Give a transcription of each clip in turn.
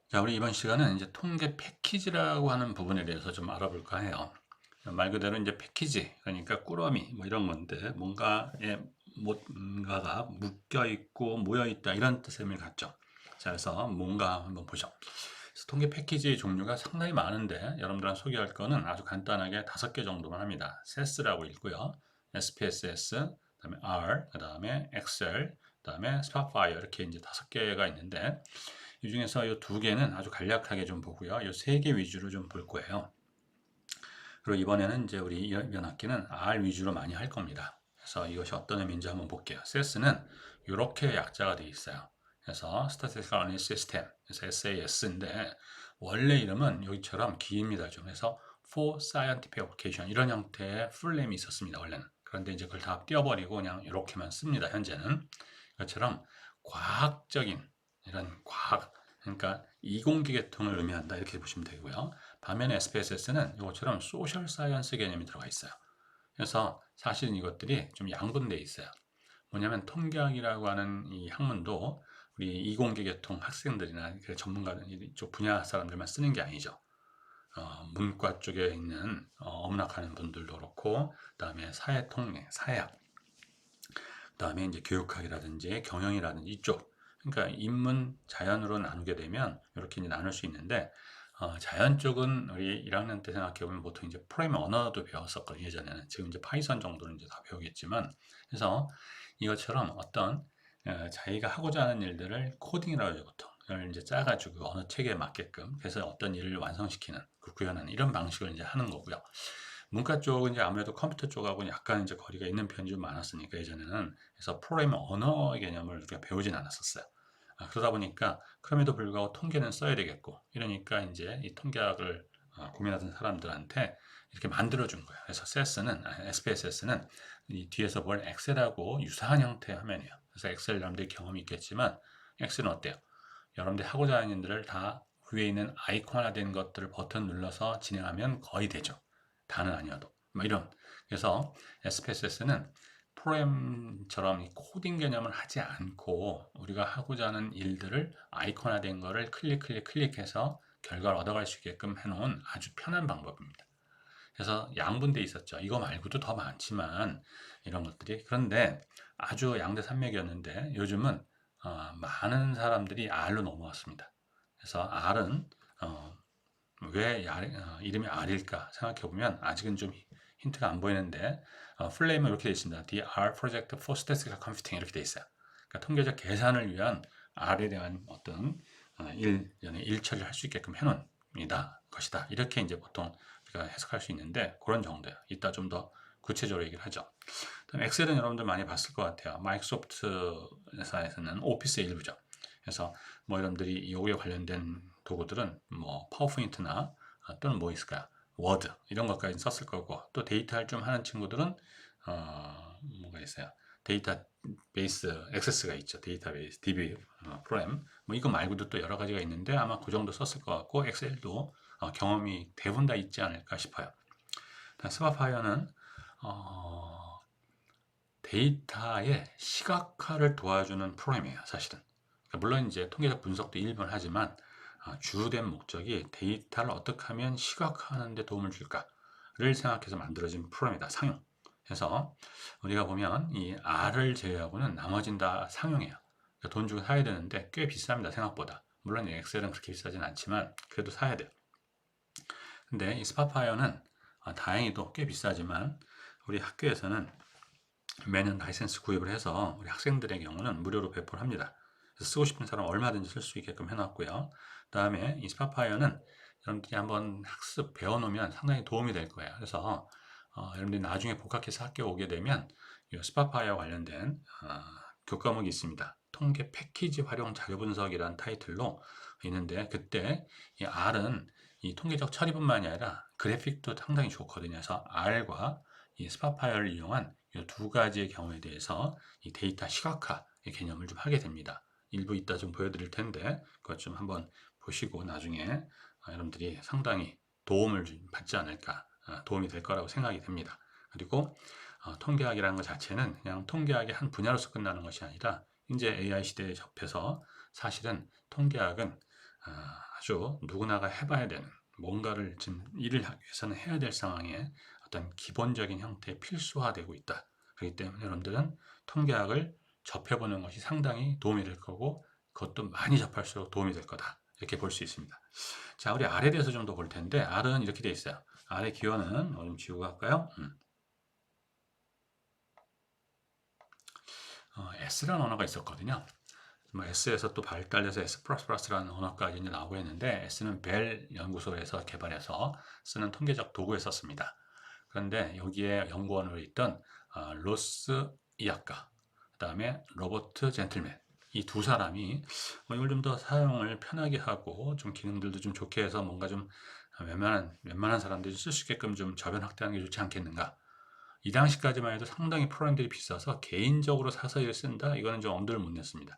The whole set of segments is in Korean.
자, 우리 이번 시간은 이제 통계 패키지라고 하는 부분에 대해서 좀 알아볼까 해요. 말 그대로 이제 패키지, 그러니까 꾸러미, 뭐 이런 건데, 뭔가가 묶여 있고 모여 있다, 이런 뜻의 의미를 갖죠. 자, 그래서 뭔가 한번 보죠. 그래서 통계 패키지 종류가 상당히 많은데, 여러분들한테 소개할 거는 아주 간단하게 5개 정도만 합니다. SES라고 읽고요. SPSS, 그다음에 R, 그다음에 엑셀, 그다음에 스팟파이어, 이렇게 이제 5개가 있는데, 이 중에서 이 2개는 아주 간략하게 좀 보고요. 이 3개 위주로 좀 볼 거예요. 그리고 이번에는 이제 우리 이번 학기는 R 위주로 많이 할 겁니다. 그래서 이것이 어떤 의미인지 한번 볼게요. SES는 이렇게 약자가 되어 있어요. 그래서 Statistical Analysis System, 그래서 SAS인데 원래 이름은 여기처럼 깁니다. 좀 해서 For Scientific Application 이런 형태의 풀네임이 있었습니다. 원래는. 그런데 이제 그걸 다 띄워버리고 그냥 이렇게만 씁니다. 현재는. 이것처럼 과학적인 이런 과학, 그러니까 이공계 계통을 의미한다 이렇게 보시면 되고요. 반면에 SPSS는 이것처럼 소셜 사이언스 개념이 들어가 있어요. 그래서 사실은 이것들이 좀 양분되어 있어요. 뭐냐면 통계학이라고 하는 이 학문도 우리 이공계 계통 학생들이나 전문가들 이쪽 분야 사람들만 쓰는 게 아니죠. 문과 쪽에 있는 엄락하는 분들도 그렇고, 그다음에 사회통계, 사회학, 그다음에 이제 교육학이라든지 경영이라든지 이쪽, 그러니까 인문, 자연으로 나누게 되면 이렇게 이제 나눌 수 있는데, 자연 쪽은 우리 1학년 때 생각해 보면 보통 이제 프로그래밍 언어도 배웠었거든요. 예전에는. 지금 이제 파이썬 정도는 이제 다 배우겠지만, 그래서 이것처럼 어떤 자기가 하고자 하는 일들을 코딩이라고 하죠, 보통. 이걸 이제 짜가지고 어느 체계에 맞게끔, 그래서 어떤 일을 완성시키는, 그 구현하는 이런 방식을 이제 하는 거고요. 문과 쪽은 이제 아무래도 컴퓨터 쪽하고는 약간 이제 거리가 있는 편이 좀 많았으니까 예전에는, 그래서 프로그래밍 언어 개념을 우리가 배우진 않았었어요. 그러다 보니까 그럼에도 불구하고 통계는 써야 되겠고 이러니까 이제 이 통계학을 고민하던 사람들한테 이렇게 만들어준 거예요. 그래서 SPSS는 이 뒤에서 볼 엑셀하고 유사한 형태의 화면이에요. 그래서 엑셀 여러분들이 경험이 있겠지만 엑셀은 어때요? 여러분들이 하고자 하는 일들을 다 위에 있는 아이콘화된 것들을 버튼 눌러서 진행하면 거의 되죠. 다는 아니어도. 뭐 이런. 그래서 SPSS는 프로그램처럼 코딩 개념을 하지 않고 우리가 하고자 하는 일들을 아이콘화된 거를 클릭해서 결과를 얻어갈 수 있게끔 해놓은 아주 편한 방법입니다. 그래서 양분돼 있었죠. 이거 말고도 더 많지만 이런 것들이. 그런데 아주 양대산맥이었는데 요즘은 많은 사람들이 R로 넘어왔습니다. 그래서 R은 왜 이름이 R일까 생각해보면 아직은 좀 힌트가 안 보이는데 풀네임은 이렇게 되어 있습니다. The R Project for Statistical Computing 이렇게 되어 있어요. 그러니까 통계적 계산을 위한 R에 대한 어떤 일 처리를 할 수 있게끔 해놓습니다. 것이다. 이렇게 이제 보통 우리가 해석할 수 있는데 그런 정도예요. 이따 좀 더 구체적으로 얘기를 하죠. 그다음 엑셀은 여러분들 많이 봤을 것 같아요. 마이크로소프트사에서는 오피스의 일부죠. 그래서 뭐 여러분들이 요구에 관련된 도구들은 뭐 파워포인트나 또는 뭐 있을까요? 워드 이런 것까지 썼을 거고 또 데이터를 좀 하는 친구들은 뭐가 있어요? 데이터베이스 액세스가 있죠. 데이터베이스 DB 프로그램 뭐 이거 말고도 또 여러 가지가 있는데 아마 그 정도 썼을 것 같고 엑셀도 경험이 대부분 다 있지 않을까 싶어요. 스파파이어는 어, 데이터의 시각화를 도와주는 프로그램이에요, 사실은. 그러니까 물론 이제 통계적 분석도 일부는 하지만 주된 목적이 데이터를 어떻게 하면 시각화하는 데 도움을 줄까를 생각해서 만들어진 프로그램이다, 상용. 그래서 우리가 보면 이 R을 제외하고는 나머진 다 상용이에요. 그러니까 돈 주고 사야 되는데 꽤 비쌉니다, 생각보다. 물론 엑셀은 그렇게 비싸진 않지만 그래도 사야 돼요. 근데 이 스파파이어는 다행히도 꽤 비싸지만 우리 학교에서는 매년 라이센스 구입을 해서 우리 학생들의 경우는 무료로 배포를 합니다. 그래서 쓰고 싶은 사람 얼마든지 쓸 수 있게끔 해놨고요. 그다음에 이 스파파이어는 여러분들이 한번 학습 배워놓으면 상당히 도움이 될 거예요. 그래서 여러분들이 나중에 복학해서 학교 오게 되면 이 스파파이어 관련된 교과목이 있습니다. 통계 패키지 활용 자료 분석이라는 타이틀로 있는데 그때 이 R은 이 통계적 처리뿐만이 아니라 그래픽도 상당히 좋거든요. 그래서 R과 이 스파파이어를 이용한 이 두 가지의 경우에 대해서 이 데이터 시각화의 개념을 좀 하게 됩니다. 일부 이따 좀 보여드릴 텐데 그것 좀 한번 보시고 나중에 여러분들이 상당히 도움을 좀 받지 않을까, 도움이 될 거라고 생각이 됩니다. 그리고 통계학이라는 것 자체는 그냥 통계학의 한 분야로서 끝나는 것이 아니라 이제 AI 시대에 접해서 사실은 통계학은 아주 누구나가 해봐야 되는 뭔가를 지금 일을 하기 위해서는 해야 될 상황에 어떤 기본적인 형태에 필수화되고 있다. 그렇기 때문에 여러분들은 통계학을 접해보는 것이 상당히 도움이 될 거고 그것도 많이 접할수록 도움이 될 거다. 이렇게 볼 수 있습니다. 자, 우리 R에 대해서 좀 더 볼 텐데 R은 이렇게 돼 있어요. R의 기원은 좀 지우고 갈까요? S라는 언어가 있었거든요. 뭐 S에서 또 발달해서 S++라는 언어까지 이제 나오고 있는데 S는 벨 연구소에서 개발해서 쓰는 통계적 도구에 썼습니다. 그런데 여기에 연구원으로 있던 로스 이아까, 그 다음에 로버트 젠틀맨 이 두 사람이 이걸 좀 더 사용을 편하게 하고 좀 기능들도 좀 좋게 해서 뭔가 좀 웬만한 사람들이 쓸 수 있게끔 좀 저변 확대하는 게 좋지 않겠는가. 이 당시까지만 해도 상당히 프로그램들이 비싸서 개인적으로 사서 이를 쓴다? 이거는 좀 엄두를 못 냈습니다.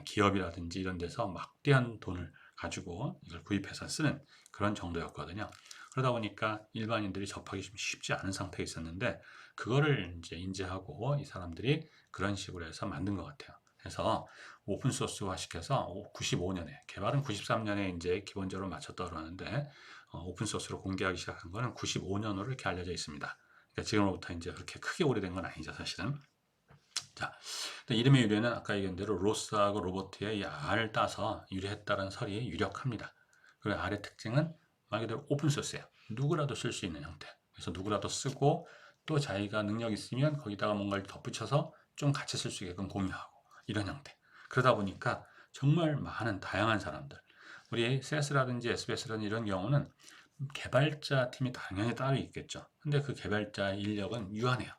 기업이라든지 이런 데서 막대한 돈을 가지고 이걸 구입해서 쓰는 그런 정도였거든요. 그러다 보니까 일반인들이 접하기 좀 쉽지 않은 상태에 있었는데 그거를 이제 인지하고 이 사람들이 그런 식으로 해서 만든 것 같아요. 그래서 오픈 소스화 시켜서 95년에 개발은 93년에 이제 기본적으로 마쳤다 그러는데 오픈 소스로 공개하기 시작한 거는 95년으로 이렇게 알려져 있습니다. 그러니까 지금으로부터 이제 그렇게 크게 오래된 건 아니죠, 사실은. 자, 이름의 유래는 아까 얘기한 대로 로스하고 로버트의 이 R을 따서 유래했다는 설이 유력합니다. 그리고 R의 특징은 말 그대로 오픈소스예요. 누구라도 쓸 수 있는 형태. 그래서 누구라도 쓰고 또 자기가 능력 있으면 거기다가 뭔가를 덧붙여서 좀 같이 쓸 수 있게끔 공유하고 이런 형태. 그러다 보니까 정말 많은 다양한 사람들. 우리 CS라든지 SBS라든지 이런 경우는 개발자 팀이 당연히 따로 있겠죠. 근데 그 개발자 인력은 유한해요.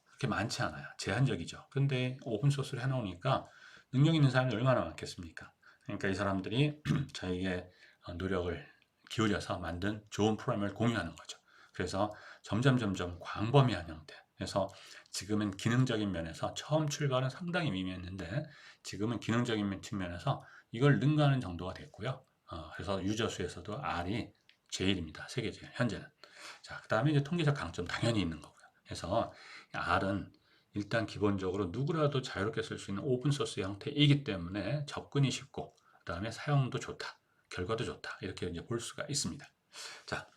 그렇게 많지 않아요. 제한적이죠. 근데 오픈소스를 해놓으니까 능력 있는 사람이 얼마나 많겠습니까? 그러니까 이 사람들이 자기의 노력을 기울여서 만든 좋은 프로그램을 공유하는 거죠. 그래서 점점 광범위한 형태. 그래서 지금은 기능적인 면에서 처음 출발은 상당히 미미했는데 지금은 기능적인 측면에서 이걸 능가하는 정도가 됐고요. 그래서 유저 수에서도 R이 제일입니다. 세계 제일, 현재는. 자, 그 다음에 이제 통계적 강점 당연히 있는 거고요. 그래서 R은 일단 기본적으로 누구라도 자유롭게 쓸 수 있는 오픈소스 형태이기 때문에 접근이 쉽고 그 다음에 사용도 좋다. 결과도 좋다. 이렇게 이제 볼 수가 있습니다. 자,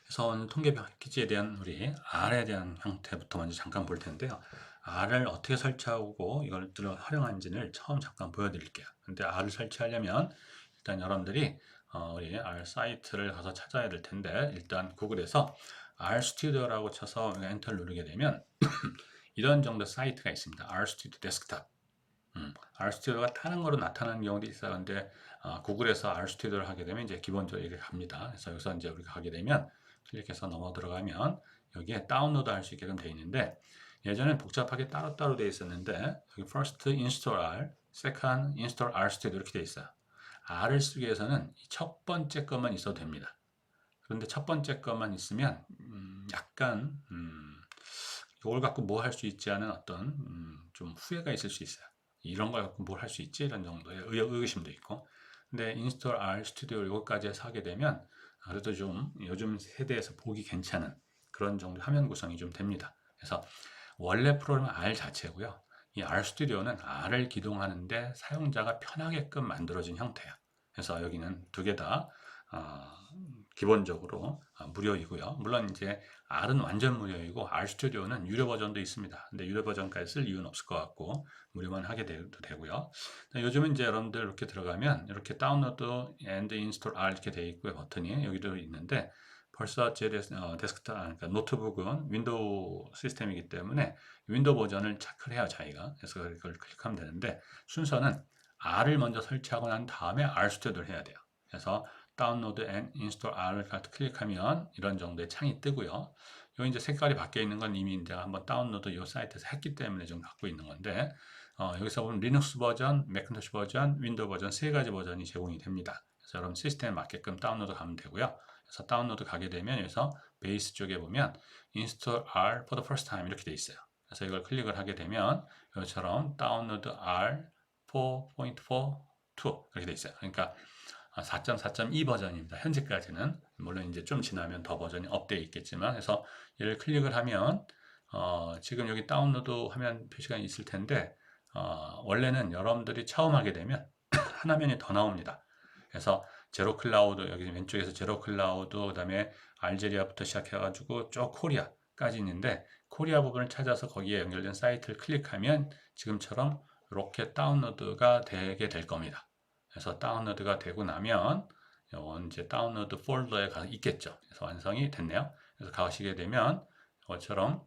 그래서 오늘 통계 패키지에 대한 우리 R에 대한 형태부터 먼저 잠깐 볼 텐데요. R을 어떻게 설치하고 이걸 활용한지를 처음 잠깐 보여드릴게요. 근데 R을 설치하려면 일단 여러분들이 우리 R 사이트를 가서 찾아야 될 텐데 일단 구글에서 R 스튜디오라고 쳐서 엔터를 누르게 되면 이런 정도 사이트가 있습니다. R 스튜디오 데스크탑. R 스튜디오가 다른 거로 나타나는 경우도 있어요. 근데 구글에서 R 스튜디오를 하게 되면 이제 기본적으로 이렇게 갑니다. 그래서 여기서 이제 우리가 하게 되면 클릭해서 넘어 들어가면 여기에 다운로드 할 수 있게끔 되어 있는데 예전엔 복잡하게 따로따로 되어 있었는데 여기 first install R, second install R studio 이렇게 되어 있어요. R을 쓰기 위해서는 첫 번째 것만 있어도 됩니다. 그런데 첫 번째 것만 있으면 약간 이걸 갖고 뭐 할 수 있지 않은 어떤 좀 후회가 있을 수 있어요. 이런 걸 갖고 뭘 할 수 있지? 이런 정도의 의구심도 있고. 근데 인스톨 R 스튜디오 이것까지 해서 하게 되면 그래도 좀 요즘 세대에서 보기 괜찮은 그런 정도 화면 구성이 좀 됩니다. 그래서 원래 프로그램은 R 자체고요. 이 R 스튜디오는 R을 기동하는데 사용자가 편하게끔 만들어진 형태예요. 그래서 여기는 두 개 다 기본적으로 무료이고요. 물론 이제 R은 완전 무료이고 R 스튜디오는 유료 버전도 있습니다. 근데 유료 버전까지 쓸 이유는 없을 것 같고 무료만 하게 돼도 되고요. 요즘은 이제 여러분들 이렇게 들어가면 이렇게 다운로드 and install R 이렇게 되어 있고요. 버튼이 여기도 있는데 벌써 제 데스크탑, 그러니까 노트북은 윈도우 시스템이기 때문에 윈도우 버전을 체크를 해요, 자기가. 그래서 그걸 클릭하면 되는데 순서는 R을 먼저 설치하고 난 다음에 R 스튜디오를 해야 돼요. 그래서 다운로드 앤 인스톨 R을 클릭하면 이런 정도의 창이 뜨고요. 여기 이제 색깔이 바뀌어 있는 건 이미 이제 한번 다운로드 이 사이트에서 했기 때문에 좀 갖고 있는 건데 여기서 보면 리눅스 버전, 맥킨토시 버전, 윈도우 버전 세 가지 버전이 제공이 됩니다. 그래서 여러분 시스템에 맞게끔 다운로드 가면 되고요. 그래서 다운로드 가게 되면 여기서 베이스 쪽에 보면 Install R for the first time 이렇게 돼 있어요. 그래서 이걸 클릭을 하게 되면 이처럼 다운로드 R 4.42 이렇게 돼 있어요. 그러니까 4.4.2 버전입니다. 현재까지는 물론 이제 좀 지나면 더 버전이 업되어 있겠지만 그래서 얘를 클릭을 하면 지금 여기 다운로드 화면 표시가 있을 텐데 원래는 여러분들이 처음 하게 되면 한 화면이 더 나옵니다. 그래서 제로 클라우드, 여기 왼쪽에서 제로 클라우드, 그 다음에 알제리아부터 시작해가지고 쭉 코리아까지 있는데, 코리아 부분을 찾아서 거기에 연결된 사이트를 클릭하면 지금처럼 이렇게 다운로드가 되게 될 겁니다. 그래서 다운로드가 되고 나면 이제 다운로드 폴더에 있겠죠. 그래서 완성이 됐네요. 그래서 가시게 되면 이것처럼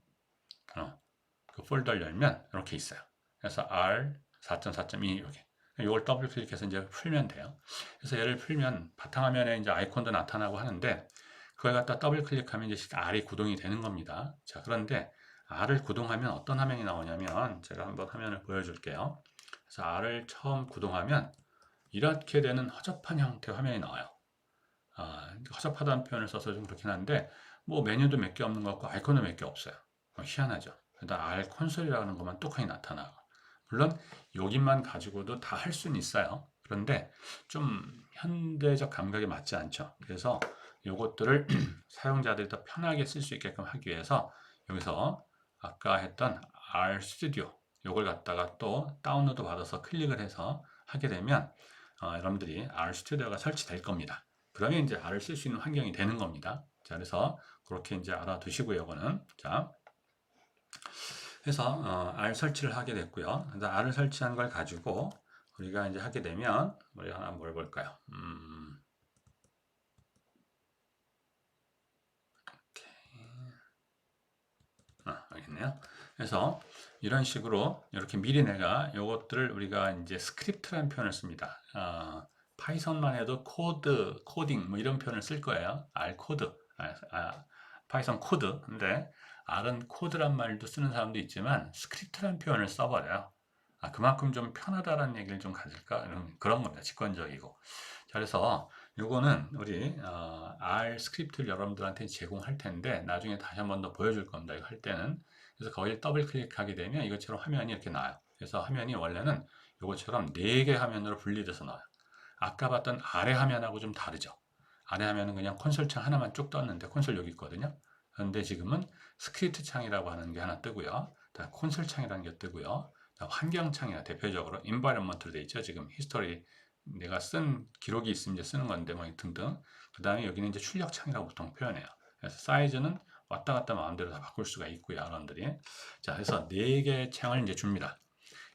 그 폴더를 열면 이렇게 있어요. 그래서 R 4.4.2 이렇게 이걸 더블 클릭해서 이제 풀면 돼요. 그래서 얘를 풀면 바탕화면에 이제 아이콘도 나타나고 하는데, 그걸 갖다 더블 클릭하면 이제 R이 구동이 되는 겁니다. 자, 그런데 R을 구동하면 어떤 화면이 나오냐면, 제가 한번 화면을 보여줄게요. 그래서 R을 처음 구동하면 이렇게 되는 허접한 형태의 화면이 나와요. 허접하다는 표현을 써서 좀 그렇긴 한데, 뭐 메뉴도 몇 개 없는 것 같고 아이콘도 몇 개 없어요. 희한하죠. 일단 R 콘솔이라는 것만 똑같이 나타나고, 물론 여기만 가지고도 다 할 수는 있어요. 그런데 좀 현대적 감각에 맞지 않죠. 그래서 이것들을 사용자들이 더 편하게 쓸 수 있게끔 하기 위해서 여기서 아까 했던 R 스튜디오 이걸 갖다가 또 다운로드 받아서 클릭을 해서 하게 되면 여러분들이 R 스튜디오가 설치될 겁니다. 그러면 이제 R을 쓸 수 있는 환경이 되는 겁니다. 자, 그래서 그렇게 이제 알아두시고요, 이거는. 자, 해서 R 설치를 하게 됐고요. 그래서 R을 설치한 걸 가지고 우리가 이제 하게 되면 우리 하나 뭘 볼까요? 알겠네요. 그래서 이런 식으로 이렇게 미리 내가 이것들을 우리가 이제 스크립트라는 표현을 씁니다. 파이썬만 해도 코드, 코딩 뭐 이런 표현을 쓸 거예요. R 코드, 파이썬 코드. 근데 R은 코드란 말도 쓰는 사람도 있지만 스크립트라는 표현을 써버려요. 그만큼 좀 편하다라는 얘기를 좀 가질까? 그런 겁니다. 직관적이고. 자, 그래서 요거는 우리 R 스크립트를 여러분들한테 제공할 텐데, 나중에 다시 한 번 더 보여줄 겁니다. 이거 할 때는. 그래서 거기를 더블 클릭하게 되면 이것처럼 화면이 이렇게 나와요. 그래서 화면이 원래는 요것처럼 4개 화면으로 분리돼서 나와요. 아까 봤던 아래 화면하고 좀 다르죠. 아래 화면은 그냥 콘솔 창 하나만 쭉 떴는데, 콘솔 여기 있거든요. 그런데 지금은 스크립트 창이라고 하는 게 하나 뜨고요. 콘솔 창이라는 게 뜨고요. 환경 창이야. 대표적으로 environment로 돼 있죠. 지금 히스토리 내가 쓴 기록이 있으면 이제 쓰는 건데 뭐 등등. 그 다음에 여기는 이제 출력 창이라고 보통 표현해요. 그래서 사이즈는 왔다 갔다 마음대로 다 바꿀 수가 있고요, 여러분들이. 자, 그래서 4개의 창을 이제 줍니다.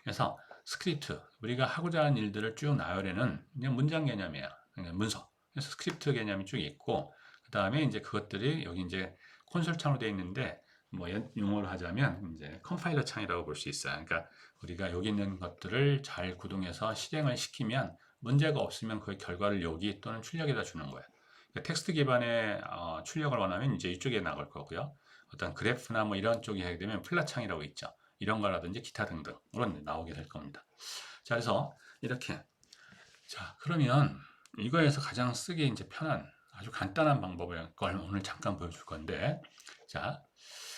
그래서 스크립트, 우리가 하고자 하는 일들을 쭉 나열에는 그냥 문장 개념이에요. 그냥 문서. 그래서 스크립트 개념이 쭉 있고, 그 다음에 이제 그것들이 여기 이제 콘솔 창으로 되어 있는데, 뭐 용어로 하자면 이제 컴파일러 창이라고 볼 수 있어요. 그러니까 우리가 여기 있는 것들을 잘 구동해서 실행을 시키면 문제가 없으면 그 결과를 여기 또는 출력에다 주는 거예요. 그러니까 텍스트 기반의 출력을 원하면 이제 이쪽에 나갈 거고요. 어떤 그래프나 뭐 이런 쪽에 하게 되면 플랫 창이라고 있죠. 이런 거라든지 기타 등등 그런 나오게 될 겁니다. 자, 그래서 이렇게. 자, 그러면 이거에서 가장 쓰기 이제 편한 아주 간단한 방법을 걸 오늘 잠깐 보여줄 건데, 자,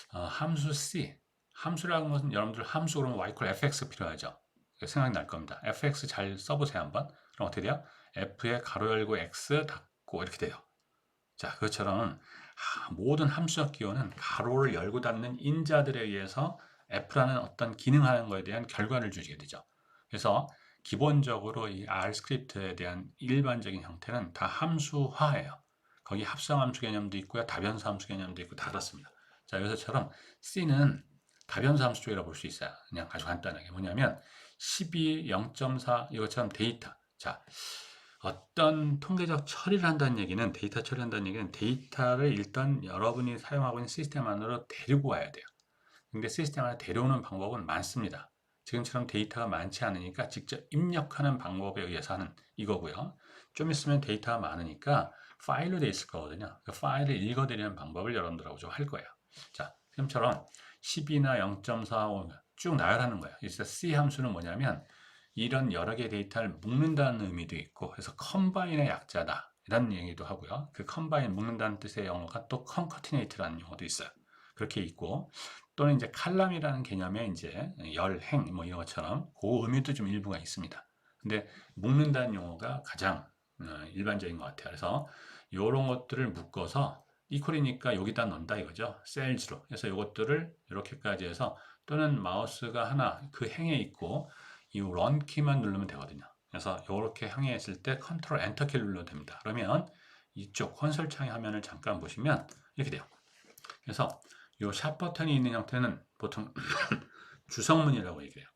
함수 C. 함수라는 것은 여러분들 함수 그러면 y = fx 필요하죠. 생각이 날 겁니다. fx 잘 써보세요 한번. 그럼 어떻게 돼요? f에 가로 열고 x 닫고 이렇게 돼요. 자, 그것처럼 모든 함수적 기호는 가로를 열고 닫는 인자들에 의해서 f라는 어떤 기능하는 것에 대한 결과를 주게 되죠. 그래서 기본적으로 이 R 스크립트에 대한 일반적인 형태는 다 함수화예요. 거기 합성함수 개념도 있고요, 다변수 함수 개념도 있고 다 그렇습니다. 자, 여기서처럼 C는 다변수 함수 쪽이라고 볼 수 있어요. 그냥 아주 간단하게 뭐냐면 12, 0.4 이것처럼 데이터. 자, 어떤 통계적 처리를 한다는 얘기는, 데이터 처리한다는 얘기는 데이터를 일단 여러분이 사용하고 있는 시스템 안으로 데리고 와야 돼요. 근데 시스템 안에 데려오는 방법은 많습니다. 지금처럼 데이터가 많지 않으니까 직접 입력하는 방법에 의해서 하는 이거고요. 좀 있으면 데이터가 많으니까 파일로 돼 있을 거거든요. 그 파일을 읽어드리는 방법을 여러분들하고 좀 할 거예요. 자, 지금처럼 10이나 0.45 쭉 나열하는 거예요. 그래서 C 함수는 뭐냐면 이런 여러 개의 데이터를 묶는다는 의미도 있고, 그래서 컴바인의 약자다 이런 얘기도 하고요. 그 컴바인 묶는다는 뜻의 영어가 또 컨커티네이트라는 용어도 있어요. 그렇게 있고, 또는 이제 칼럼이라는 개념의 이제 열행 뭐 이런 것처럼 그 의미도 좀 일부가 있습니다. 근데 묶는다는 용어가 가장 일반적인 것 같아요. 그래서 이런 것들을 묶어서 이퀄이니까 여기다 넣는다 이거죠. 셀즈로. 그래서 이것들을 이렇게까지 해서, 또는 마우스가 하나 그 행에 있고 이 런 키만 누르면 되거든요. 그래서 이렇게 향해있을 때 컨트롤 엔터 키를 눌러도 됩니다. 그러면 이쪽 콘솔 창의 화면을 잠깐 보시면 이렇게 돼요. 그래서 이 샵 버튼이 있는 형태는 보통 주성문이라고 얘기해요.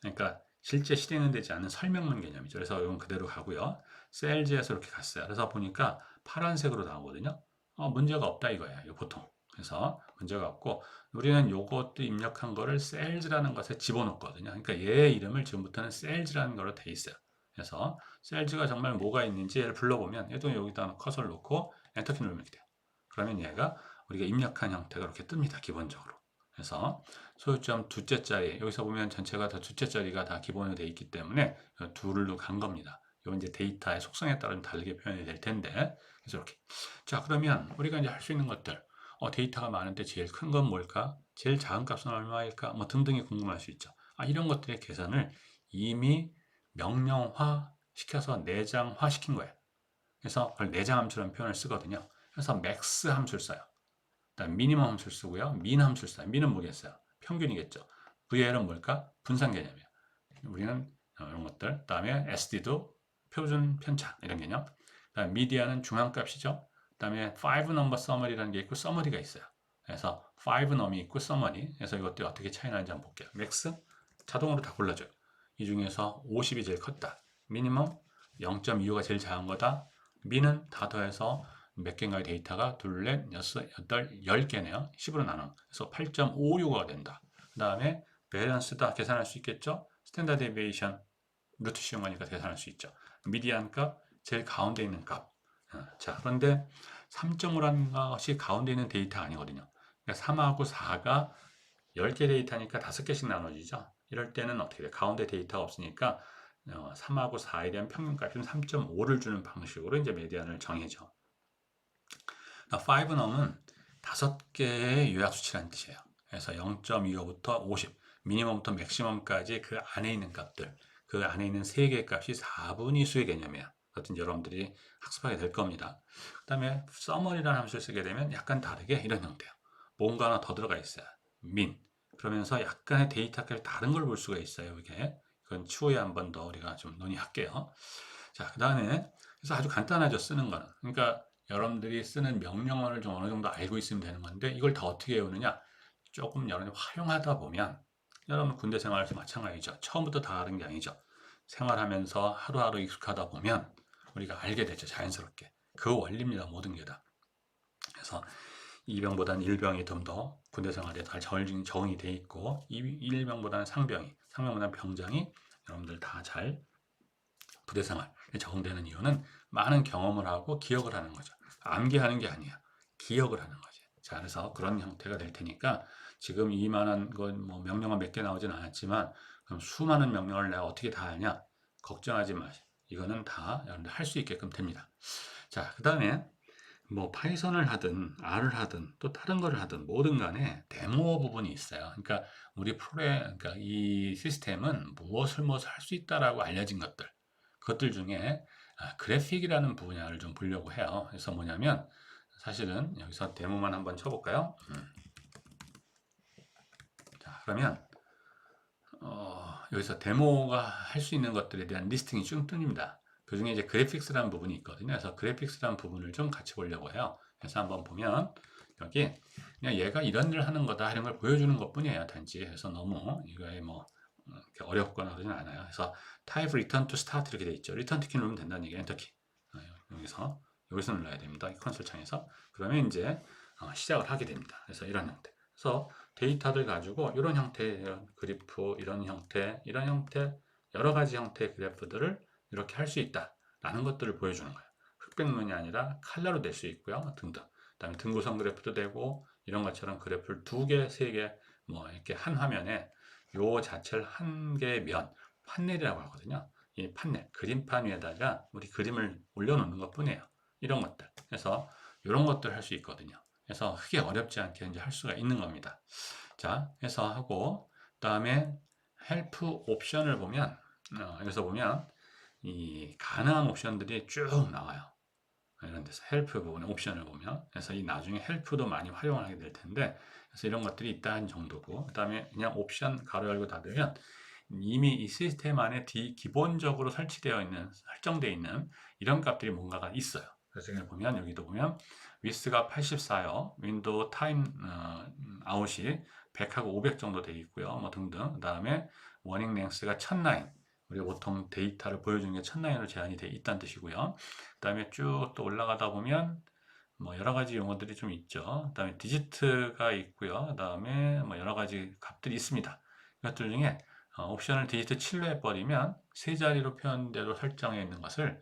그러니까 실제 실행은 되지 않는 설명문 개념이죠. 그래서 이건 그대로 가고요. 셀즈에서 이렇게 갔어요. 그래서 보니까 파란색으로 나오거든요. 문제가 없다 이거예요. 이거 보통. 그래서 문제가 없고 우리는 요것도 입력한 거를 셀즈라는 것에 집어넣거든요. 그러니까 얘의 이름을 지금부터는 셀즈라는 거로 돼 있어요. 그래서 셀즈가 정말 뭐가 있는지 얘를 불러보면 얘도 여기다 커서를 놓고 엔터키 누르면 이렇게 돼요. 그러면 얘가 우리가 입력한 형태가 이렇게 뜹니다. 기본적으로. 그래서 소유점 두째 자리 여기서 보면 전체가 다 두째 자리가 다 기본으로 되어 있기 때문에 둘로 간 겁니다. 이건 이제 데이터의 속성에 따라 다르게 표현이 될 텐데 그래서 이렇게 자 그러면 우리가 이제 할 수 있는 것들 데이터가 많은데 제일 큰 건 뭘까? 제일 작은 값은 얼마일까? 뭐 등등이 궁금할 수 있죠. 이런 것들의 계산을 이미 명령화 시켜서 내장화 시킨 거예요. 그래서 그걸 내장 함수라는 표현을 쓰거든요. 그래서 max 함수를 써요. 그다음 미니멈 함수를 쓰고요. 민 함수를 써요. 민은 뭐겠어요? 평균이겠죠. VL은 뭘까? 분산 개념이에요. 우리는 이런 것들. 그다음에 SD도 표준 편차 이런 개념. 그다음 미디아는 중앙값이죠. 그다음에 5 number summary라는 게 있고 summary가 있어요. 그래서 5 num이 있고 summary. 그래서 이것들이 어떻게 차이 나는지 한번 볼게요. max 자동으로 다 골라줘요. 이 중에서 50이 제일 컸다. 미니멈 0.25가 제일 작은 거다. 민은 다 더해서 몇 개인가의 데이터가 둘, 넷, 여섯, 여덟, 10개네요. 10으로 나눠. 그래서 8.56가 된다. 그 다음에 밸런스다 계산할 수 있겠죠? 스탠다드 데비에이션 루트 시험하니까 계산할 수 있죠. 미디안 값, 제일 가운데 있는 값. 자, 그런데 3.5라는 것이 가운데 있는 데이터 아니거든요. 그러니까 3하고 4가 10개 데이터니까 5개씩 나눠지죠. 이럴 때는 어떻게 돼? 가운데 데이터가 없으니까 3하고 4에 대한 평균값인 3.5를 주는 방식으로 이제 메디안을 정해져. 5넘은 5개의 요약 수치라는 뜻이에요. 그래서 0.25부터 50, 미니멈부터 맥시멈까지 그 안에 있는 값들, 그 안에 있는 3개의 값이 4분위 수의 개념이에요. 그것은 여러분들이 학습하게 될 겁니다. 그 다음에 summary라는 함수를 쓰게 되면 약간 다르게 이런 형태예요. 뭔가 하나 더 들어가 있어요. min. 그러면서 약간의 데이터를 다른 걸 볼 수가 있어요. 이게. 그건 추후에 한 번 더 우리가 좀 논의할게요. 자, 그 다음에 그래서 아주 간단하죠. 쓰는 거는. 그러니까 여러분들이 쓰는 명령어를 좀 어느 정도 알고 있으면 되는 건데 이걸 다 어떻게 외우느냐? 조금 여러분이 활용하다 보면 여러분 군대 생활에서 마찬가지죠. 처음부터 다 하는 게 아니죠. 생활하면서 하루하루 익숙하다 보면 우리가 알게 되죠. 자연스럽게. 그 원리입니다. 모든 게 다. 그래서 이병보다는 일병이 좀 더 군대 생활에 잘 적응이 돼 있고 일병보다는 상병이, 상병보다는 병장이 여러분들 다 잘 부대 생활에 적응되는 이유는 많은 경험을 하고 기억을 하는 거죠. 암기하는 게 아니에요. 기억을 하는 거죠. 자, 그래서 그런 형태가 될 테니까 지금 이만한 건 뭐 명령어 몇 개 나오진 않았지만 그럼 수많은 명령어를 내가 어떻게 다 하냐? 걱정하지 마세요. 이거는 다 여러분들 할 수 있게끔 됩니다. 자, 그 다음에 뭐 파이썬을 하든 R을 하든 또 다른 거를 하든 뭐든 간에 데모 부분이 있어요. 그러니까 우리 그러니까 이 시스템은 무엇을 할 수 있다라고 알려진 것들. 그것들 중에 그래픽이라는 분야를 좀 보려고 해요. 그래서 뭐냐면 사실은 여기서 데모만 한번 쳐볼까요? 자, 그러면 여기서 데모가 할 수 있는 것들에 대한 리스팅이 쭉 뜹니다. 그 중에 이제 그래픽스라는 부분이 있거든요. 그래서 그래픽스라는 부분을 좀 같이 보려고 해요. 그래서 한번 보면 여기 그냥 얘가 이런 일을 하는 거다 이런 걸 보여주는 것 뿐이에요. 단지 그래서 너무 이거에 뭐 이렇게 어렵거나 그러진 않아요. 그래서 type return to start 이렇게 돼 있죠. return to 키 누르면 된다는 얘기예요. 엔터 키. 여기서 눌러야 됩니다. 이 콘솔 창에서. 그러면 이제 시작을 하게 됩니다. 그래서 이런 형태. 그래서 데이터들 가지고 이런 형태의 그래프, 이런 형태, 여러 가지 형태의 그래프들을 이렇게 할 수 있다라는 것들을 보여주는 거예요. 흑백면이 아니라 컬러로 될 수 있고요. 등등. 그다음에 등고선 그래프도 되고 이런 것처럼 그래프를 2개, 3개 뭐 이렇게 한 화면에 요 자체를 한 개의 판넬이라고 하거든요. 이 판넬, 그림판 위에다가 우리 그림을 올려놓는 것 뿐이에요. 이런 것들. 그래서 이런 것들 할 수 있거든요. 그래서 크게 어렵지 않게 이제 할 수가 있는 겁니다. 자, 해서 하고, 그다음에 헬프 옵션을 보면, 여기서 보면, 이 가능한 옵션들이 쭉 나와요. 이런 데서 헬프 부분의 옵션을 보면, 그래서 이 나중에 헬프도 많이 활용을 하게 될 텐데, 그래서 이런 것들이 있다는 정도고, 그 다음에 그냥 옵션 가로 열고 닫으면, 이미 이 시스템 안에 기본적으로 설정되어 있는 이런 값들이 뭔가가 있어요. 그래서 여기 보면, 여기도 보면 위스가 84요. 윈도우 타임 아웃이 100하고 500 정도 되어 있고요. 뭐 등등. 그 다음에 워닝 랭스가 1009. 우리가 보통 데이터를 보여주는 게 1009으로 제한이 되어 있다는 뜻이고요. 그 다음에 쭉 또 올라가다 보면 뭐 여러 가지 용어들이 좀 있죠. 그 다음에 디지트가 있고요. 그 다음에 뭐 여러 가지 값들이 있습니다. 이것들 중에 옵션을 디지트 7로 해버리면 세 자리로 표현대로 설정해 있는 것을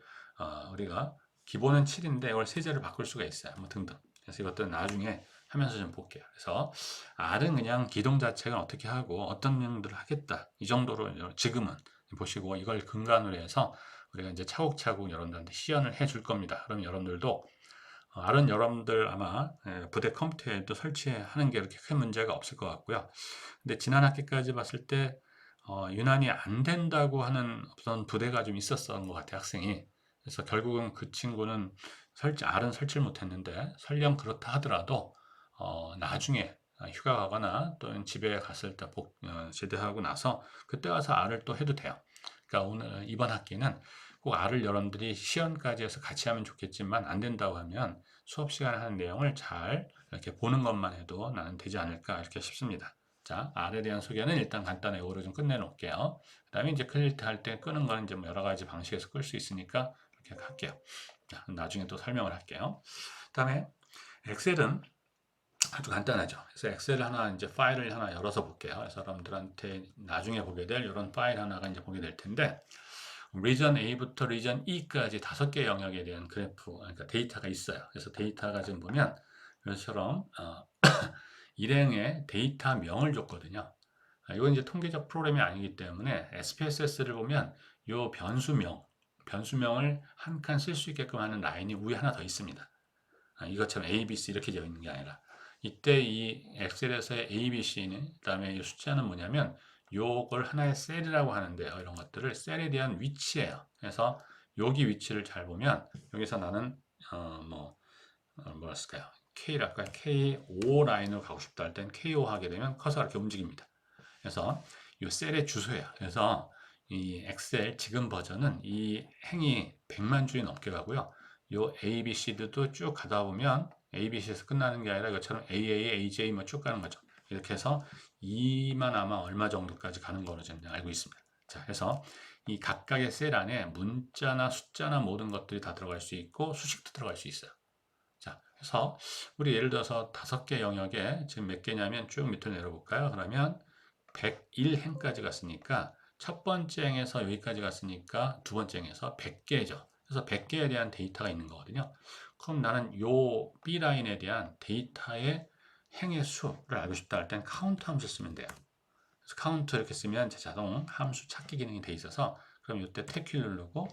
우리가 기본은 7인데 이걸 세 자리로 바꿀 수가 있어요. 뭐 등등. 그래서 이것들은 나중에 하면서 좀 볼게요. 그래서 R은 그냥 기동 자체가 어떻게 하고 어떤 내용들을 하겠다. 이 정도로 지금은 보시고 이걸 근간으로 해서 우리가 이제 차곡차곡 여러분들한테 시연을 해줄 겁니다. 그럼 여러분들도 R은 여러분들 아마 부대 컴퓨터에도 설치하는 게 그렇게 큰 문제가 없을 것 같고요. 근데 지난 학기까지 봤을 때 유난히 안 된다고 하는 어떤 부대가 좀 있었던 것 같아요, 학생이. 그래서 결국은 그 친구는 R은 설치를 못했는데 설령 그렇다 하더라도 나중에 휴가 가거나 또는 집에 갔을 때 제대하고 나서 그때 가서 R을 또 해도 돼요. 그러니까 이번 학기는 꼭 R을 여러분들이 시연까지 해서 같이 하면 좋겠지만 안 된다고 하면 수업 시간에 하는 내용을 잘 이렇게 보는 것만 해도 나는 되지 않을까 이렇게 싶습니다. 자, R에 대한 소개는 일단 간단하게 오로 좀 끝내놓을게요. 그 다음에 이제 클릭 할 때 끄는 거는 이제 뭐 여러 가지 방식에서 끌 수 있으니까 이렇게 할게요. 자, 나중에 또 설명을 할게요. 그 다음에 엑셀은 아주 간단하죠. 그래서 엑셀 하나 이제 파일을 하나 열어서 볼게요. 그래서 여러분들한테 나중에 보게 될 이런 파일 하나가 이제 보게 될 텐데 리전 A부터 리전 E까지 5개 영역에 대한 그래프, 그러니까 데이터가 있어요. 그래서 데이터가 지금 보면 이것처럼 일행의 데이터명을 줬거든요. 이건 이제 통계적 프로그램이 아니기 때문에 SPSS를 보면 이 변수명을 한 칸 쓸 수 있게끔 하는 라인이 위에 하나 더 있습니다. 이것처럼 A, B, C 이렇게 되어 있는 게 아니라 이때 이 엑셀에서의 A, B, C는 그다음에 이 숫자는 뭐냐면 요걸 하나의 셀이라고 하는데요. 이런 것들을 셀에 대한 위치예요. 그래서 여기 위치를 잘 보면 여기서 나는 뭐라 쓸까요? K랄까요? K5 라인으로 가고 싶다 할 땐 K5 하게 되면 커서가 이렇게 움직입니다. 그래서 이 셀의 주소예요. 그래서 이 엑셀 지금 버전은 이 행이 100만 줄이 넘게 가고요. 요 A, B, C도 쭉 가다 보면 A, B, C에서 끝나는 게 아니라 이것처럼 AA, AJ 뭐 쭉 가는 거죠. 이렇게 해서 2만 아마 얼마 정도까지 가는 거로 저는 알고 있습니다. 자, 그래서 이 각각의 셀 안에 문자나 숫자나 모든 것들이 다 들어갈 수 있고 수식도 들어갈 수 있어요. 자, 그래서 우리 예를 들어서 5개 영역에 지금 몇 개냐면 쭉 밑으로 내려볼까요? 그러면 101행까지 갔으니까 첫 번째 행에서 여기까지 갔으니까 두 번째 행에서 100개죠. 그래서 100개에 대한 데이터가 있는 거거든요. 그럼 나는 요 B라인에 대한 데이터의 행의 수를 알고 싶다 할 땐 카운트 함수 쓰면 돼요. 그래서 카운트 이렇게 쓰면 자동 함수 찾기 기능이 돼 있어서 그럼 이때 탭키 누르고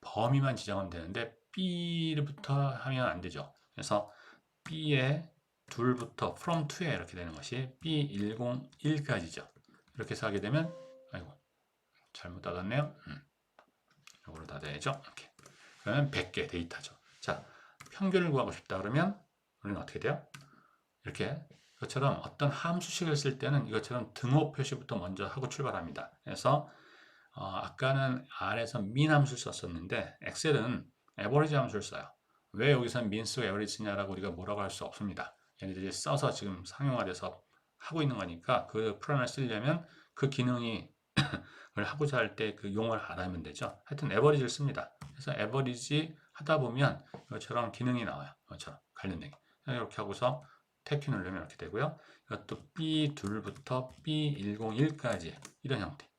범위만 지정하면 되는데 B부터 하면 안 되죠. 그래서 B의 둘부터 from to에 이렇게 되는 것이 B101까지죠. 이렇게 해서 하게 되면 아이고 잘못 닫았네요. 이걸로 닫아야죠. 이렇게. 그러면 100개 데이터죠. 자, 평균을 구하고 싶다 그러면 우리는 어떻게 돼요? 이렇게 이것처럼 어떤 함수식을 쓸 때는 이것처럼 등호 표시부터 먼저 하고 출발합니다. 그래서 아까는 R에서 min 함수를 썼었는데 엑셀은 average 함수를 써요. 왜 여기서 min 쓰고 average 쓰냐라고 우리가 뭐라고 할 수 없습니다. 얘네들이 써서 지금 상용화돼서 하고 있는 거니까 그 프로그램을 쓰려면 그 기능이 을 하고자 할 때 그 용어를 알아면 되죠. 하여튼 average를 씁니다. 그래서 average 하다 보면 이것처럼 기능이 나와요. 이것처럼 관련된 게. 이렇게 하고서 탭키 누르면 이렇게 되고요. 이것도 B2부터 B101까지 이런 형태.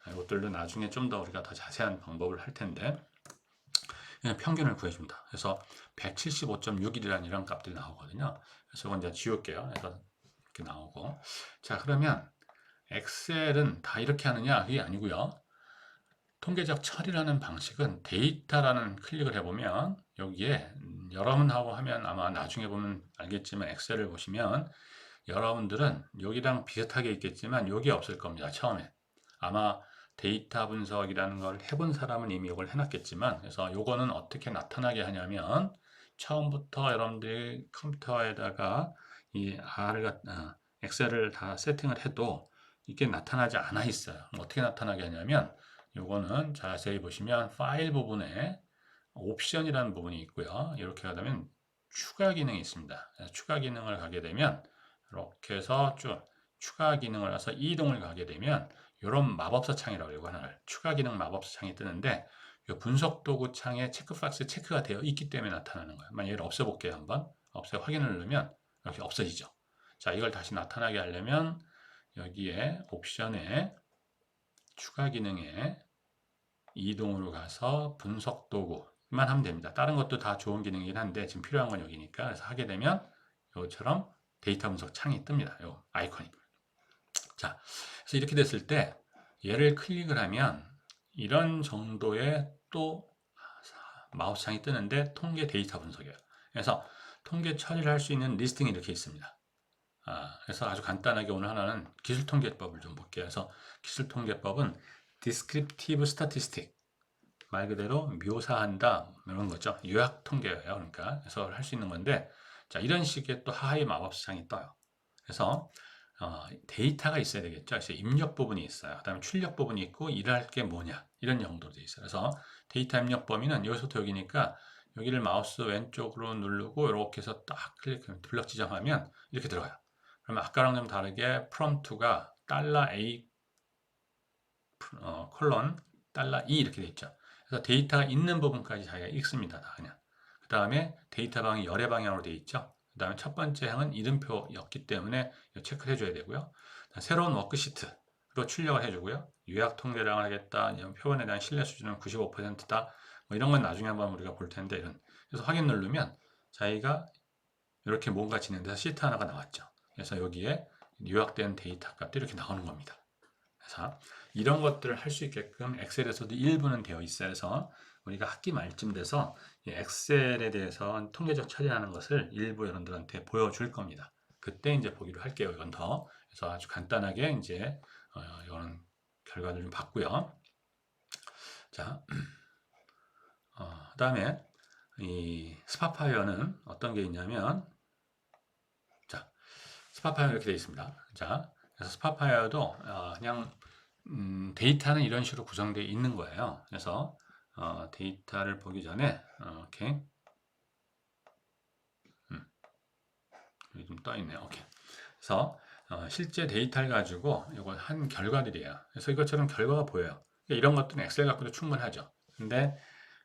이것들도 나중에 좀 더 우리가 더 자세한 방법을 할 텐데 그냥 평균을 구해줍니다. 그래서 175.61이라는 이런 값들이 나오거든요. 그래서 이건 이제 지울게요. 그래서 이렇게 나오고 자 그러면 엑셀은 다 이렇게 하느냐? 그게 아니고요. 통계적 처리라는 방식은 데이터라는 클릭을 해보면 여기에 여러분하고 하면 아마 나중에 보면 알겠지만 엑셀을 보시면 여러분들은 여기랑 비슷하게 있겠지만 여기 없을 겁니다. 처음에. 아마 데이터 분석이라는 걸 해본 사람은 이미 이걸 해놨겠지만 그래서 요거는 어떻게 나타나게 하냐면 처음부터 여러분들이 컴퓨터에다가 이 엑셀을 다 세팅을 해도 이게 나타나지 않아 있어요. 어떻게 나타나게 하냐면 요거는 자세히 보시면 파일 부분에 옵션이라는 부분이 있고요. 이렇게 하면 추가 기능이 있습니다. 추가 기능을 가게 되면 이렇게 해서 쭉 추가 기능을 해서 이동을 가게 되면 이런 마법사 창이라고 이거 하나를 추가 기능 마법사 창이 뜨는데 이 분석 도구 창에 체크박스 체크가 되어 있기 때문에 나타나는 거예요. 만약 얘를 없애볼게요. 한번 없애 확인을 누르면 이렇게 없어지죠. 자, 이걸 다시 나타나게 하려면 여기에 옵션에 추가 기능에 이동으로 가서 분석 도구만 하면 됩니다. 다른 것도 다 좋은 기능이긴 한데 지금 필요한 건 여기니까 그래서 하게 되면 이것처럼 데이터 분석 창이 뜹니다. 요 아이콘이. 자, 그래서 이렇게 됐을 때 얘를 클릭을 하면 이런 정도의 또 마우스 창이 뜨는데 통계 데이터 분석이에요. 그래서 통계 처리를 할 수 있는 리스팅이 이렇게 있습니다. 그래서 아주 간단하게 오늘 하나는 기술통계법을 좀 볼게요. 그래서 기술통계법은 descriptive statistic 말 그대로 묘사한다 이런 거죠. 요약 통계예요. 그러니까 그래서 할 수 있는 건데 자 이런 식의 또 하하의 마법사창이 떠요. 그래서 데이터가 있어야 되겠죠. 그래서 입력 부분이 있어요. 그다음에 출력 부분이 있고 일할 게 뭐냐 이런 정도로 돼 있어요. 그래서 데이터 입력 범위는 여기서부터 여기니까 여기를 마우스 왼쪽으로 누르고 이렇게 해서 딱 클릭하면 블럭 지정하면 이렇게 들어가요. 그러면 아까랑 좀 다르게 프롬프트가 $A 콜론 $E 이렇게 돼 있죠. 그래서 데이터가 있는 부분까지 자기가 읽습니다. 다 그냥. 그 다음에 데이터 방이 열의 방향으로 돼 있죠. 그 다음에 첫 번째 항은 이름표였기 때문에 체크를 해줘야 되고요. 새로운 워크시트로 출력을 해주고요. 요약 통계량을 하겠다. 표현에 대한 신뢰 수준은 95%다. 뭐 이런 건 나중에 한번 우리가 볼 텐데 이런. 그래서 확인 누르면 자기가 이렇게 뭔가 진행돼서 시트 하나가 나왔죠. 그래서 여기에 요약된 데이터 값도 이렇게 나오는 겁니다. 그래서 이런 것들을 할 수 있게끔 엑셀에서도 일부는 되어 있어요. 그래서 우리가 학기 말쯤 돼서 엑셀에 대해서 통계적 처리하는 것을 일부 여러분들한테 보여줄 겁니다. 그때 이제 보기로 할게요. 이건 더. 그래서 아주 간단하게 이제 이런 결과를 좀 봤고요. 자, 그다음에 이 스파파이어는 어떤 게 있냐면, 자, 스파파이어 이렇게 되어 있습니다. 자, 그래서 스파파이어도 그냥 데이터는 이런 식으로 구성되어 있는 거예요. 그래서 데이터를 보기 전에 이렇게 여기 좀 떠 있네요. 오케이. 그래서 실제 데이터를 가지고 이걸 한 결과들이에요. 그래서 이것처럼 결과가 보여요. 이런 것들은 엑셀 갖고도 충분하죠. 근데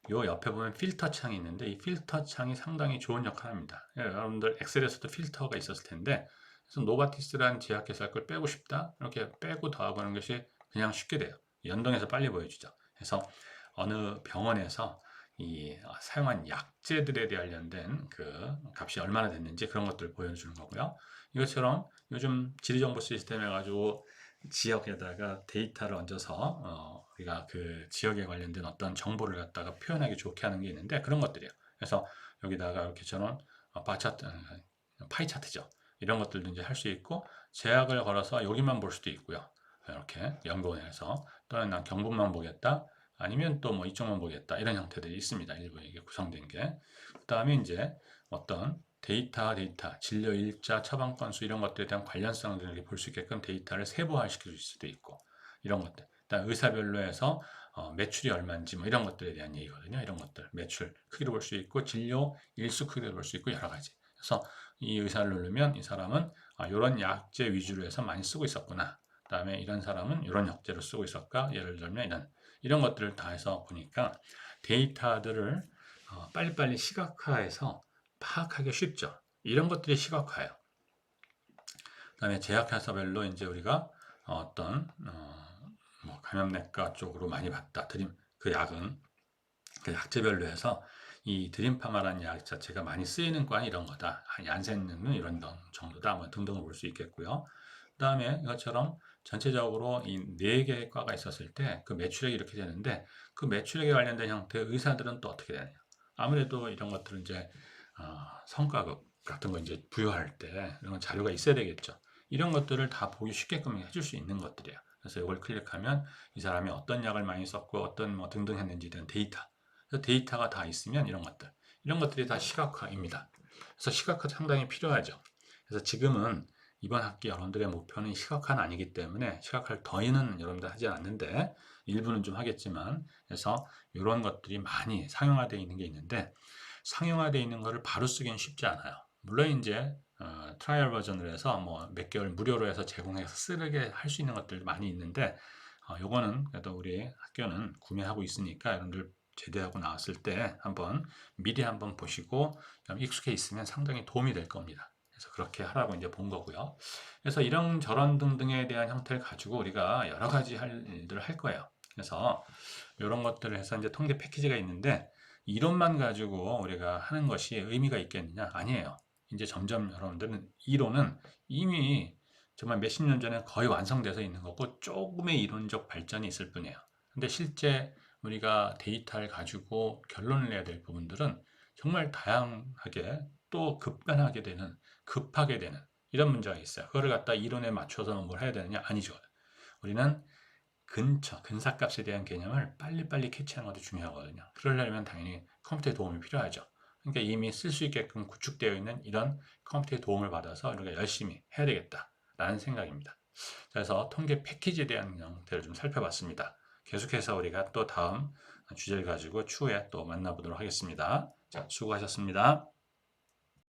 요 옆에 보면 필터 창이 있는데 이 필터 창이 상당히 좋은 역할을 합니다. 여러분들 엑셀에서도 필터가 있었을 텐데 그래서 노바티스라는 제약회사 걸 빼고 싶다. 이렇게 빼고 더하고 하는 것이 그냥 쉽게 돼요. 연동해서 빨리 보여주죠. 그래서 어느 병원에서 이 사용한 약제들에 관련된 그 값이 얼마나 됐는지 그런 것들을 보여주는 거고요. 이것처럼 요즘 지리정보 시스템 해가지고 지역에다가 데이터를 얹어서 우리가 그 지역에 관련된 어떤 정보를 갖다가 표현하기 좋게 하는 게 있는데 그런 것들이에요. 그래서 여기다가 이렇게 저는 바차트, 파이 차트죠. 이런 것들도 이제 할 수 있고 제약을 걸어서 여기만 볼 수도 있고요. 이렇게 연구원에서 또는 난 경북만 보겠다. 아니면 또 뭐 이쪽만 보겠다. 이런 형태들이 있습니다. 일부 이게 구성된 게. 그 다음에 이제 어떤 데이터, 진료 일자, 처방 건수 이런 것들에 대한 관련성들을 볼 수 있게끔 데이터를 세부화시킬 수도 있고 이런 것들. 일단 의사별로 해서 매출이 얼마인지 뭐 이런 것들에 대한 얘기거든요. 이런 것들 매출 크기로 볼 수 있고 진료 일수 크기로 볼 수 있고 여러 가지. 그래서 이 의사를 누르면 이 사람은 이런 약제 위주로 해서 많이 쓰고 있었구나. 그다음에 이런 사람은 이런 약제로 쓰고 있었까? 예를 들면 이런 것들을 다 해서 보니까 데이터들을 빨리빨리 시각화해서 파악하기 쉽죠. 이런 것들이 시각화예요. 그다음에 제약회사별로 이제 우리가 어떤 뭐 감염내과 쪽으로 많이 봤다. 그 약은 그 약제별로 해서 이 드림파마라는 약 자체가 많이 쓰이는 과는 이런 거다. 얀센은 이런 정도다. 뭐 등등을 볼 수 있겠고요. 그다음에 이것처럼 전체적으로 이 4개의 과가 있었을 때 그 매출액이 이렇게 되는데 그 매출액에 관련된 형태의 의사들은 또 어떻게 되느냐. 아무래도 이런 것들은 이제 성과급 같은 거 이제 부여할 때 이런 자료가 있어야 되겠죠. 이런 것들을 다 보기 쉽게끔 해줄 수 있는 것들이에요. 그래서 이걸 클릭하면 이 사람이 어떤 약을 많이 썼고 어떤 뭐 등등 했는지에 대한 데이터. 그래서 데이터가 다 있으면 이런 것들이 다 시각화입니다. 그래서 시각화 상당히 필요하죠. 그래서 지금은 이번 학기 여러분들의 목표는 시각화는 아니기 때문에 시각화를 더는 여러분들 하지 않는데 일부는 좀 하겠지만, 그래서 이런 것들이 많이 상용화되어 있는 게 있는데, 상용화되어 있는 거를 바로 쓰기는 쉽지 않아요. 물론 이제 트라이얼 버전을 해서 뭐 몇 개월 무료로 해서 제공해서 쓰게 할 수 있는 것들 많이 있는데, 요거는 그래도 우리 학교는 구매하고 있으니까 여러분들 제대하고 나왔을 때 한번 미리 한번 보시고 익숙해 있으면 상당히 도움이 될 겁니다. 그래서 그렇게 하라고 이제 본 거고요. 그래서 이런 저런 등등에 대한 형태를 가지고 우리가 여러 가지 할 일들을 할 거예요. 그래서 이런 것들을 해서 이제 통계 패키지가 있는데, 이론만 가지고 우리가 하는 것이 의미가 있겠느냐? 아니에요. 이제 점점 여러분들은 이론은 이미 정말 몇십 년 전에 거의 완성돼서 있는 거고 조금의 이론적 발전이 있을 뿐이에요. 근데 실제 우리가 데이터를 가지고 결론을 내야 될 부분들은 정말 다양하게 또 급변하게 되는, 급하게 되는 이런 문제가 있어요. 그거를 갖다 이론에 맞춰서 뭘 해야 되느냐? 아니죠. 우리는 근사값에 대한 개념을 빨리빨리 캐치하는 것도 중요하거든요. 그러려면 당연히 컴퓨터의 도움이 필요하죠. 그러니까 이미 쓸 수 있게끔 구축되어 있는 이런 컴퓨터의 도움을 받아서 우리가 열심히 해야 되겠다라는 생각입니다. 그래서 통계 패키지에 대한 형태를 좀 살펴봤습니다. 계속해서 우리가 또 다음 주제를 가지고 추후에 또 만나보도록 하겠습니다. 자, 수고하셨습니다.